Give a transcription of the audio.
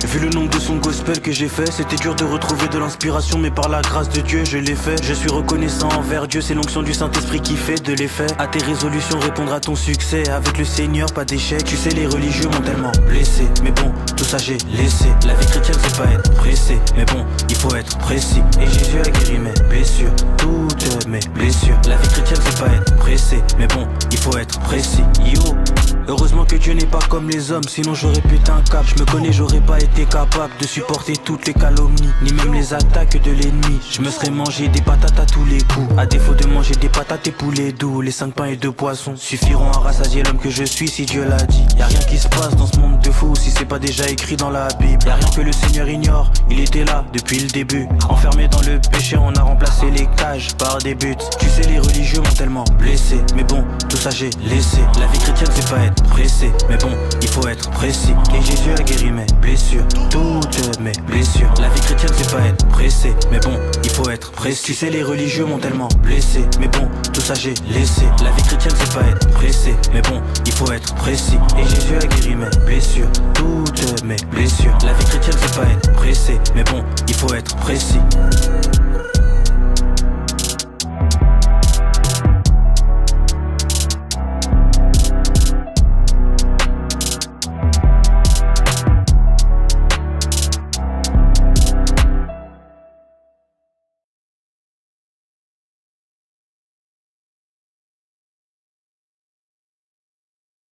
Vu le nombre de sons gospel que j'ai fait, c'était dur de retrouver de l'inspiration, mais par la grâce de Dieu je l'ai fait. Je suis reconnaissant envers Dieu, c'est l'onction du Saint-Esprit qui fait de l'effet. À tes résolutions, répondre à ton succès, avec le Seigneur pas d'échec. Tu sais les religieux m'ont tellement blessé, mais bon, tout ça j'ai laissé. La vie chrétienne c'est pas être pressé, mais bon, il faut être précis. Et Jésus a guéri mes blessures, toutes mes blessures. La vie chrétienne c'est pas être pressé, mais bon, il faut être précis. Yo, heureusement que Dieu n'est pas comme les hommes, sinon j'aurais pété un cap. Je me connais, j'aurais pas été capable de supporter toutes les calomnies, ni même les attaques de l'ennemi. Je me serais mangé des patates à tous les coups, à défaut de manger des patates et poulets doux. Les 5 pains et 2 poissons suffiront à rassasier l'homme que je suis si Dieu l'a dit. Y'a rien qui se passe dans ce monde de fous si c'est pas déjà écrit dans la Bible. Y'a rien que le Seigneur ignore, il était là depuis le début. Enfermé dans le péché, on a remplacé les cages par des buts. Tu sais les religieux m'ont tellement blessé, mais bon, tout ça j'ai laissé. La vie chrétienne c'est pas être pressé, mais bon, il faut être précis. Et Jésus a guéri mes blessures, toutes mes blessures. La vie chrétienne c'est pas être pressé, mais bon, il faut être précis. Tu sais les religieux m'ont tellement blessé, mais bon, tout ça j'ai laissé. La vie chrétienne c'est pas être pressé, mais bon, il faut être précis. Et Jésus a guéri mes blessures, toutes mes blessures. La vie chrétienne c'est pas être pressé, mais bon, il faut être précis.